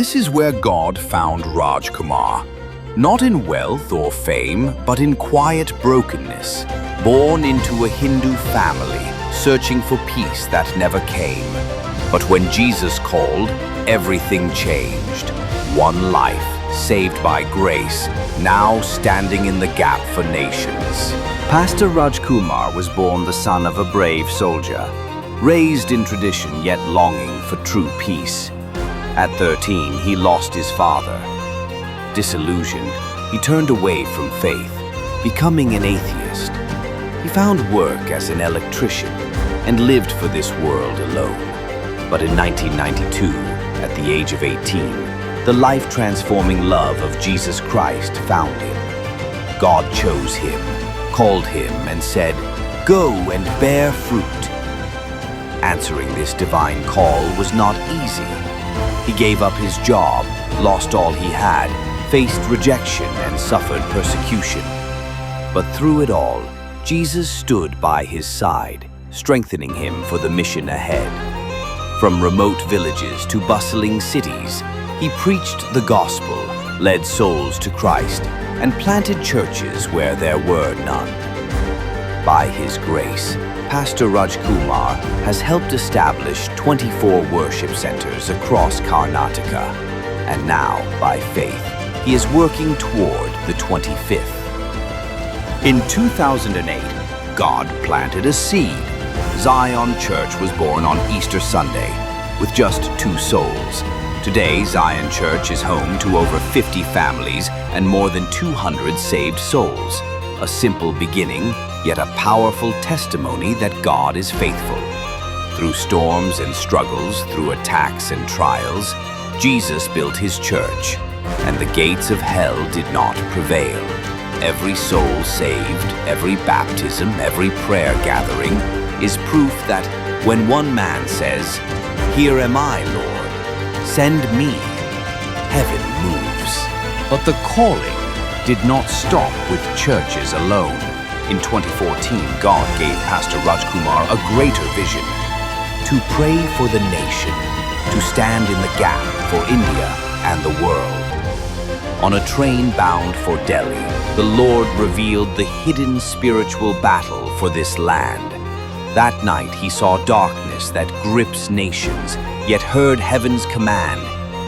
This is where God found Rajkumar. Not in wealth or fame, but in quiet brokenness. Born into a Hindu family, searching for peace that never came. But when Jesus called, everything changed. One life, saved by grace, now standing in the gap for nations. Pastor Rajkumar was born the son of a brave soldier, raised in tradition yet longing for true peace. At 13, he lost his father. Disillusioned, he turned away from faith, becoming an atheist. He found work as an electrician and lived for this world alone. But in 1992, at the age of 18, the life-transforming love of Jesus Christ found him. God chose him, called him, and said, "Go and bear fruit." Answering this divine call was not easy. He gave up his job, lost all he had, faced rejection, and suffered persecution. But through it all, Jesus stood by his side, strengthening him for the mission ahead. From remote villages to bustling cities, he preached the gospel, led souls to Christ, and planted churches where there were none. By his grace, Pastor Rajkumar has helped establish 24 worship centers across Karnataka. And now, by faith, he is working toward the 25th. In 2008, God planted a seed. Zion Church was born on Easter Sunday, with just 2 souls. Today, Zion Church is home to over 50 families and more than 200 saved souls. A simple beginning, yet a powerful testimony that God is faithful. Through storms and struggles, through attacks and trials, Jesus built his church, and the gates of hell did not prevail. Every soul saved, every baptism, every prayer gathering is proof that when one man says, "Here am I, Lord, send me," heaven moves. But the calling did not stop with churches alone. In 2014, God gave Pastor Rajkumar a greater vision: to pray for the nation, to stand in the gap for India and the world. On a train bound for Delhi, the Lord revealed the hidden spiritual battle for this land. That night, he saw darkness that grips nations, yet heard heaven's command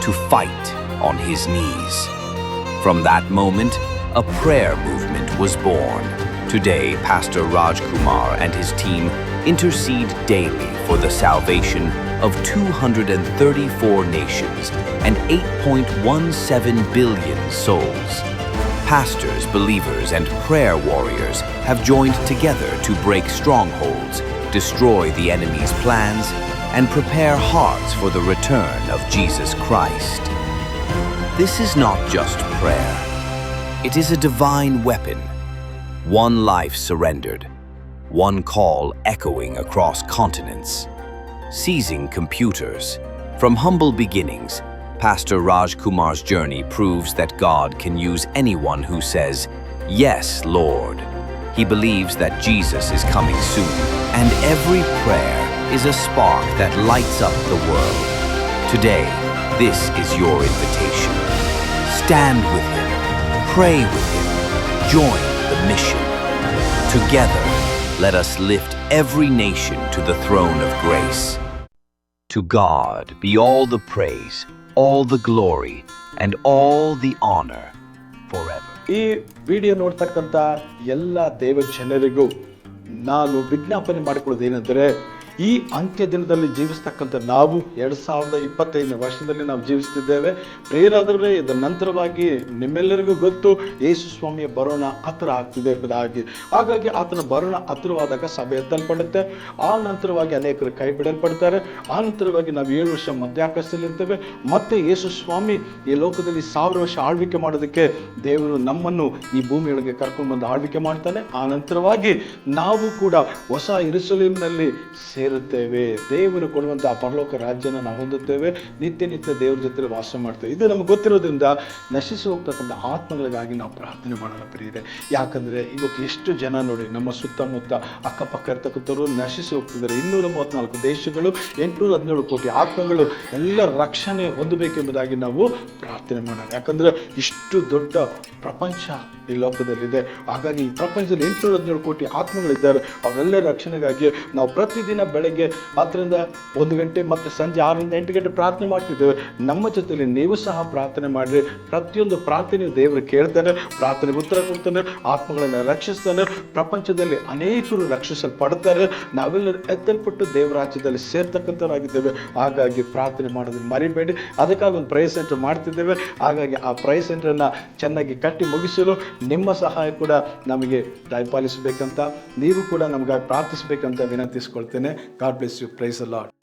to fight on his knees. From that moment, a prayer movement was born. Today, Pastor Rajkumar and his team intercede daily for the salvation of 234 nations and 8.17 billion souls. Pastors, believers, and prayer warriors have joined together to break strongholds, destroy the enemy's plans, and prepare hearts for the return of Jesus Christ. This is not just prayer. It is a divine weapon. One life surrendered, one call echoing across continents. Seizing computers. From humble beginnings, Pastor Rajkumar's journey proves that God can use anyone who says, "Yes, Lord." He believes that Jesus is coming soon, and every prayer is a spark that lights up the world. Today, this is your invitation. Stand with him, pray with him, join the mission. Together, let us lift every nation to the throne of grace. To God be all the praise, all the glory, and all the honor forever. ಈ video ನೋಡ್ತಕ್ಕಂಥ ಎಲ್ಲ ದೇವ ಜನರಿಗೂ ನಾನು ವಿಜ್ಞಾಪನೆ ಮಾಡಿಕೊಳ್ಳೋದು ಏನೆಂದರೆ, ಈ ಅಂತ್ಯ ದಿನದಲ್ಲಿ ಜೀವಿಸ್ತಕ್ಕಂಥ ನಾವು 2025 ವರ್ಷದಲ್ಲಿ ನಾವು ಜೀವಿಸ್ತಿದ್ದೇವೆ. ಪ್ರಿಯರಾದವರೇ, ಇದರ ನಂತರವಾಗಿ ನಿಮ್ಮೆಲ್ಲರಿಗೂ ಗೊತ್ತು, ಯೇಸು ಸ್ವಾಮಿಯ ಬರೋಣ ಹತ್ತಿರ ಆಗ್ತಿದೆ ಎಂಬುದಾಗಿ. ಹಾಗಾಗಿ ಆತನ ಬರೋಣ ಹತ್ತಿರವಾದಾಗ ಸಭೆ ಎತ್ತಲ್ಪಡುತ್ತೆ. ಆ ನಂತರವಾಗಿ ಅನೇಕರು ಕೈ ಬಿಡಲ್ಪಡ್ತಾರೆ. ಆ ನಂತರವಾಗಿ ನಾವು 7 ವರ್ಷ ಮಧ್ಯಾಕಾಶದಲ್ಲಿರ್ತೇವೆ. ಮತ್ತೆ ಯೇಸು ಸ್ವಾಮಿ ಈ ಲೋಕದಲ್ಲಿ 1000 ವರ್ಷ ಆಳ್ವಿಕೆ ಮಾಡೋದಕ್ಕೆ ದೇವರು ನಮ್ಮನ್ನು ಈ ಭೂಮಿಯೊಳಗೆ ಕರ್ಕೊಂಡು ಬಂದು ಆಳ್ವಿಕೆ ಮಾಡ್ತಾನೆ. ಆ ನಂತರವಾಗಿ ನಾವು ಕೂಡ ಹೊಸ ಯೆರೂಸಲೇಮಿನಲ್ಲಿ ಸೇರುತ್ತೇವೆ. ದೇವರು ಕೊಡುವಂಥ ಪರಲೋಕ ರಾಜ್ಯನ ನಾವು ಹೊಂದುತ್ತೇವೆ. ನಿತ್ಯ ನಿತ್ಯ ದೇವ್ರ ಜೊತೆ ವಾಸ ಮಾಡ್ತೇವೆ. ಇದು ನಮ್ಗೆ ಗೊತ್ತಿರೋದ್ರಿಂದ ನಶಿಸಿ ಹೋಗ್ತಕ್ಕಂಥ ಆತ್ಮಗಳಿಗಾಗಿ ನಾವು ಪ್ರಾರ್ಥನೆ ಮಾಡೋಣ ಪ್ರಿಯರೇ. ಯಾಕಂದರೆ ಇವತ್ತು ಎಷ್ಟು ಜನ ನೋಡಿ, ನಮ್ಮ ಸುತ್ತಮುತ್ತ ಅಕ್ಕಪಕ್ಕ ಇರ್ತಕ್ಕಂಥವ್ರು ನಶಿಸಿ ಹೋಗ್ತಿದ್ದಾರೆ. 234 ದೇಶಗಳು, 817 ಕೋಟಿ ಆತ್ಮಗಳು ಎಲ್ಲ ರಕ್ಷಣೆ ಹೊಂದಬೇಕೆಂಬುದಾಗಿ ನಾವು ಪ್ರಾರ್ಥನೆ ಮಾಡೋಣ. ಯಾಕಂದರೆ ಇಷ್ಟು ದೊಡ್ಡ ಪ್ರಪಂಚ ಈ ಲೋಕದಲ್ಲಿದೆ. ಹಾಗಾಗಿ ಈ ಪ್ರಪಂಚದಲ್ಲಿ 817 ಕೋಟಿ ಆತ್ಮಗಳಿದ್ದಾರೆ. ಅವೆಲ್ಲ ರಕ್ಷಣೆಗಾಗಿ ನಾವು ಪ್ರತಿದಿನ ಬೆಳಗ್ಗೆ 10ರಿಂದ 1 ಗಂಟೆ ಮತ್ತು ಸಂಜೆ 6ರಿಂದ 8 ಗಂಟೆ ಪ್ರಾರ್ಥನೆ ಮಾಡ್ತಿದ್ದೇವೆ. ನಮ್ಮ ಜೊತೆಲಿ ನೀವು ಸಹ ಪ್ರಾರ್ಥನೆ ಮಾಡಿರಿ. ಪ್ರತಿಯೊಂದು ಪ್ರಾರ್ಥನೆಯು ದೇವರು ಕೇಳ್ತಾನೆ, ಪ್ರಾರ್ಥನೆಗೆ ಉತ್ತರ ಕೊಡ್ತಾನೆ, ಆತ್ಮಗಳನ್ನು ರಕ್ಷಿಸ್ತಾನೆ. ಪ್ರಪಂಚದಲ್ಲಿ ಅನೇಕರು ರಕ್ಷಿಸಲ್ಪಡ್ತಾರೆ. ನಾವೆಲ್ಲರೂ ಎತ್ತಲ್ಪಟ್ಟು ದೇವರ ರಾಜ್ಯದಲ್ಲಿ ಸೇರ್ತಕ್ಕಂಥವರಾಗಿದ್ದೇವೆ. ಹಾಗಾಗಿ ಪ್ರಾರ್ಥನೆ ಮಾಡೋದನ್ನು ಮರಿಬೇಡಿ. ಅದಕ್ಕಾಗಿ ಒಂದು ಪ್ರೈಸ್ ಸೆಂಟರ್ ಮಾಡ್ತಿದ್ದೇವೆ. ಹಾಗಾಗಿ ಆ ಪ್ರೈಸ್ ಸೆಂಟರನ್ನು ಚೆನ್ನಾಗಿ ಕಟ್ಟಿ ಮುಗಿಸಲು ನಿಮ್ಮ ಸಹಾಯ ಕೂಡ ನಮಗೆ ದಯಪಾಲಿಸಬೇಕಂತ, ನೀವು ಕೂಡ ನಮಗಾಗಿ ಪ್ರಾರ್ಥಿಸಬೇಕಂತ ವಿನಂತಿಸ್ಕೊಳ್ತೇನೆ. God bless you. Praise the Lord.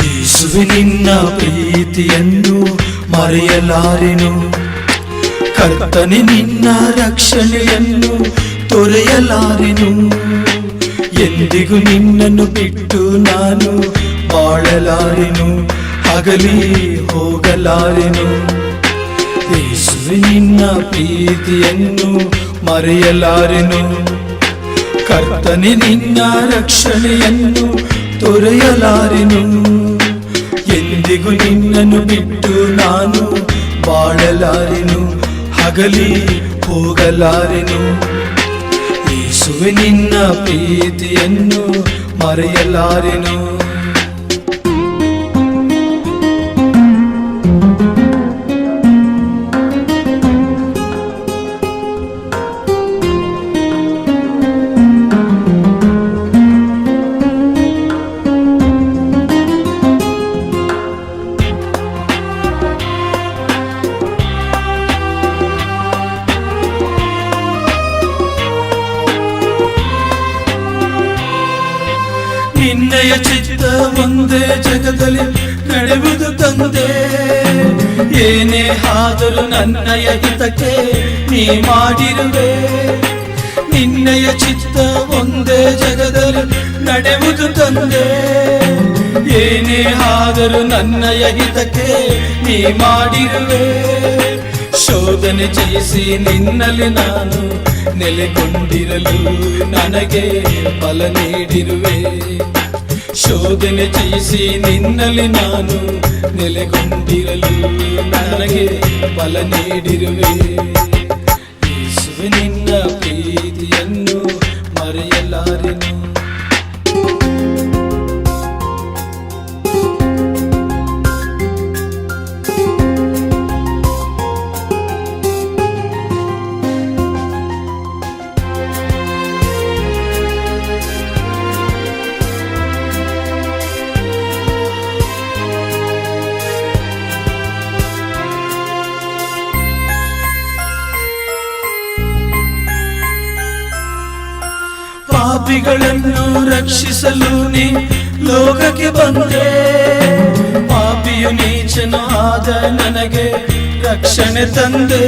ಯೇಸುವೆ ನಿನ್ನ ಪ್ರೀತಿಯನ್ನು ಮರೆಯಲಾರೆನು, ಕರ್ತನೆ ನಿನ್ನ ರಕ್ಷಣೆಯನ್ನು ತೊರೆಯಲಾರೆನು. ಎಂದಿಗೂ ನಿನ್ನನ್ನು ಬಿಟ್ಟು ನಾನು ಬಾಳಲಾರೆನು, ಅಗಲಿ ಹೋಗಲಾರೆನು. ಯೇಸುವೆ ನಿನ್ನ ಪ್ರೀತಿಯನ್ನು ಮರೆಯಲಾರೆನು, ಕರ್ತನೆ ನಿನ್ನ ರಕ್ಷಣೆಯನ್ನು ತೊರೆಯಲಾರೆನು. ಎಂದಿಗೂ ನಿನ್ನನ್ನು ಬಿಟ್ಟು ನಾನು ಬಾಳಲಾರೆನು, ಹಗಲಿ ಹೋಗಲಾರೆನು. ಯೇಸುವೆ ನಿನ್ನ ಪ್ರೀತಿಯನ್ನು ಮರೆಯಲಾರೆನು. ನಿನ್ನಯ ಚಿತ್ತ ಒಂದೇ ಜಗದಲ್ಲಿ ನಡೆಯುವುದು ತಂದೆ. ಏನೇ ಆದರೂ ನನ್ನಯ ಹಿತಕ್ಕೆ ನೀ ಮಾಡಿರುವೆ. ನಿನ್ನಯ ಚಿತ್ತ ಒಂದೇ ಜಗದಲ್ಲಿ ನಡೆಯುವುದು ತಂದೆ. ಏನೇ ಆದರೂ ನನ್ನಯ ಹಿತಕ್ಕೆ ನೀ ಮಾಡಿರುವೆ. ಶೋಧನೆ ಜಯಿಸಿ ನಿನ್ನಲ್ಲಿ ನಾನು ನೆಲೆಗೊಂಡಿರಲು ನನಗೆ ಬಲ ನೀಡಿರುವೆ. ಶೋಧನೆ ಜಯಿಸಿ ನಿನ್ನಲ್ಲಿ ನಾನು ನೆಲೆಗೊಂಡಿರಲು ನನಗೆ ಬಲ ನೀಡಿರುವೆ. ಯೇಸುವೆ ನಿನ್ನ ಪ್ರೀತಿಯನ್ನು ಮರೆಯಲಾರೆನು. ಪಾಪಿಗಳನ್ನು ರಕ್ಷಿಸಲು ನೀ ಲೋಕಕ್ಕೆ ಬಂದೆ. ಪಾಪಿಯು ನೀಚನು ಆದ ನನಗೆ ರಕ್ಷಣೆ ತಂದೆ.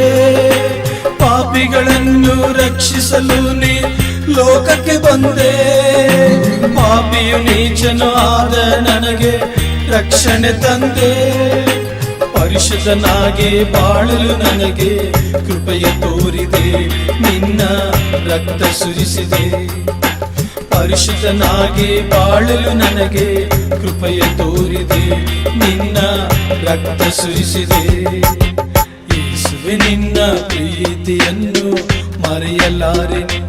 ಪಾಪಿಗಳನ್ನು ರಕ್ಷಿಸಲು ನೀ ಲೋಕಕ್ಕೆ ಬಂದೆ. ಪಾಪಿಯು ನೀಚನು ಆದ ನನಗೆ ರಕ್ಷಣೆ ತಂದೆ. ಪರಿಶುದ್ಧನಾಗಿ ಬಾಳಲು ನನಗೆ ಕೃಪೆಯ ತೋರಿದೆ, ನಿನ್ನ ರಕ್ತ ಸುರಿಸಿದೆ. ಪರಿಶುದ್ಧನಾಗಿ ಬಾಳಲು ನನಗೆ ಕೃಪೆಯ ತೋರಿದೆ, ನಿನ್ನ ರಕ್ತ ಸುರಿಸಿದೆ. ಯೇಸುವೆ ನಿನ್ನ ಪ್ರೀತಿಯನ್ನು ಮರೆಯಲಾರೆನು.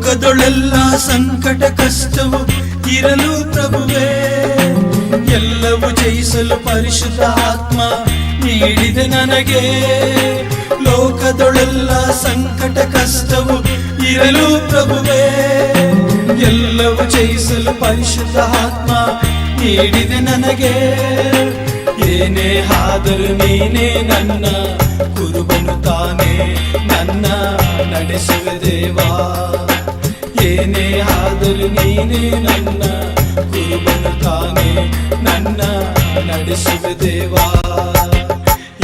ಲೋಕದೊಳೆಲ್ಲ ಸಂಕಟ ಕಷ್ಟವು ಇರಲು ಪ್ರಭುವೇ, ಎಲ್ಲವೂ ಜಯಿಸಲು ಪರಿಶುದ್ಧ ಆತ್ಮ ನೀಡಿದೆ ನನಗೆ. ಲೋಕದೊಳೆಲ್ಲ ಸಂಕಟ ಕಷ್ಟವು ಇರಲು ಪ್ರಭುವೇ, ಎಲ್ಲವೂ ಜಯಿಸಲು ಪರಿಶುದ್ಧ ಆತ್ಮ ನೀಡಿದೆ ನನಗೆ. ಏನೇ ಆದರೂ ನೀನೇ ನನ್ನ ಕುರುಬನು ತಾನೇ, ನನ್ನ ನಡೆಸುವೆ ದೇವಾ. ಏನೇ ಆದರೂ ನೀನೇ ನನ್ನ ಕುರುಬನು ತಾನೇ, ನನ್ನ ನಡೆಸುವೆ ದೇವಾ.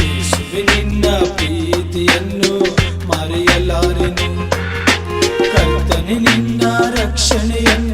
ಯೇಸುವೆ ನಿನ್ನ ಪ್ರೀತಿಯನ್ನು ಮರೆಯಲಾರೆನು, ಕರ್ತನೆ ನಿನ್ನ ರಕ್ಷಣೆಯನ್ನು